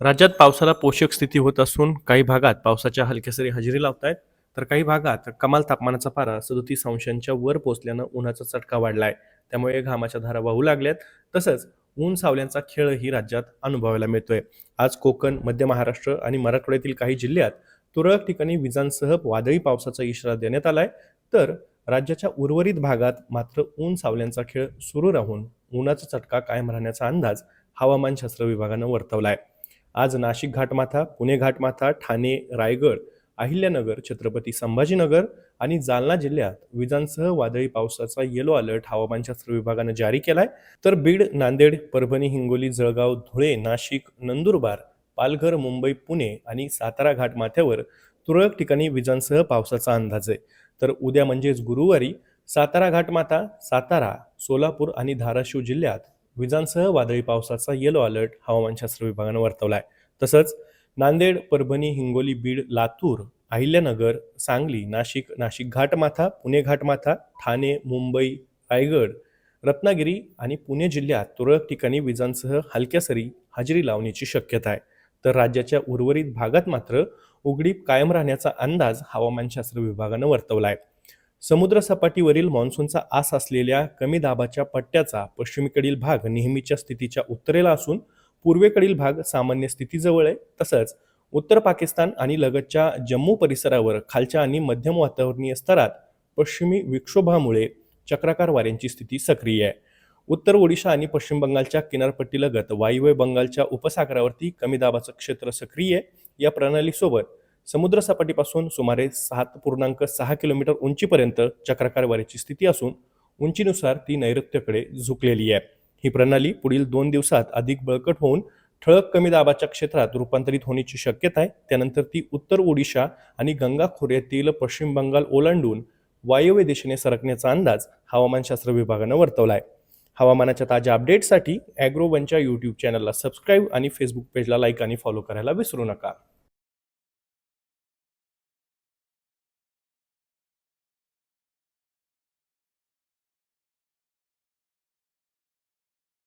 राज्यात पावसाला पोषक स्थिती होत असून काही भागात पावसाच्या हलक्या सरी हजेरी लावत आहेत, तर काही भागात कमाल तापमानाचा पारा 37 अंशांच्या वर पोहोचल्यानं उन्हाचा चटका वाढलाय. त्यामुळे घामाच्या धारा वाहू लागल्यात. तसंच ऊन सावल्यांचा खेळही राज्यात अनुभवायला मिळतोय. आज कोकण, मध्य महाराष्ट्र आणि मराठवाड्यातील काही जिल्ह्यात तुरळक ठिकाणी विजांसह वादळी पावसाचा इशारा देण्यात आलाय. तर राज्याच्या उर्वरित भागात मात्र ऊन सावल्यांचा खेळ सुरू राहून उन्हाचा चटका कायम राहण्याचा अंदाज हवामानशास्त्र विभागानं वर्तवलाय. आज नाशिक घाटमाथा, पुणे घाटमाथा, ठाणे, रायगड, अहिल्यानगर, छत्रपती संभाजीनगर आणि जालना जिल्ह्यात विजांसह वादळी पावसाचा येलो अलर्ट हवामानशास्त्र विभागानं जारी केलाय. तर बीड, नांदेड, परभणी, हिंगोली, जळगाव, धुळे, नाशिक, नंदुरबार, पालघर, मुंबई, पुणे आणि सातारा घाटमाथ्यावर तुरळक ठिकाणी विजांसह पावसाचा अंदाज आहे. तर उद्या म्हणजेच गुरुवारी सातारा घाटमाथा, सातारा, सोलापूर आणि धाराशिव जिल्ह्यात विजांसह वादळी पावसाचा येलो अलर्ट हवामानशास्त्र विभागानं वर्तवलाय. तसंच नांदेड, परभणी, हिंगोली, बीड, लातूर, अहिल्यानगर, सांगली, नाशिक, नाशिक घाटमाथा, पुणे घाटमाथा, ठाणे, मुंबई, रायगड, रत्नागिरी आणि पुणे जिल्ह्यात तुरळक ठिकाणी विजांसह हलक्या सरी हजेरी लावण्याची शक्यता आहे. तर राज्याच्या उर्वरित भागात मात्र उघडीप कायम राहण्याचा अंदाज हवामानशास्त्र विभागानं वर्तवलाय. समुद्र सपाटीवरील मान्सूनचा आस असलेल्या कमी दाबाच्या पट्ट्याचा पश्चिमेकडील भाग नेहमीच्या स्थितीच्या उत्तरेला असून पूर्वेकडील भाग सामान्य स्थितीजवळ आहे. तसंच उत्तर पाकिस्तान आणि लगतच्या जम्मू परिसरावर खालच्या आणि मध्यम वातावरणीय स्तरात पश्चिमी विक्षोभामुळे चक्राकार वाऱ्यांची स्थिती सक्रिय आहे. उत्तर ओडिशा आणि पश्चिम बंगालच्या किनारपट्टीलगत वायव्य बंगालच्या उपसागरावरती कमी दाबाचं क्षेत्र सक्रिय आहे. या प्रणालीसोबत समुद्रसपाटीपासून सुमारे 7.6 किलोमीटर उंचीपर्यंत चक्राकार वाऱ्याची स्थिती असून उंचीनुसार ती नैऋत्येकडे झुकलेली आहे. ही प्रणाली पुढील 2 दिवसात अधिक बळकट होऊन ठळक कमी दाबाच्या क्षेत्रात रूपांतरित होण्याची शक्यता आहे. त्यानंतर ती उत्तर ओडिशा आणि गंगा खोऱ्यातील पश्चिम बंगाल ओलांडून वायव्य दिशेने सरकण्याचा अंदाज हवामानशास्त्र विभागानं वर्तवला आहे. हवामानाच्या ताज्या अपडेट्ससाठी ॲग्रोवनच्या यूट्यूब चॅनलला सबस्क्राईब आणि फेसबुक पेजला लाईक आणि फॉलो करायला विसरू नका.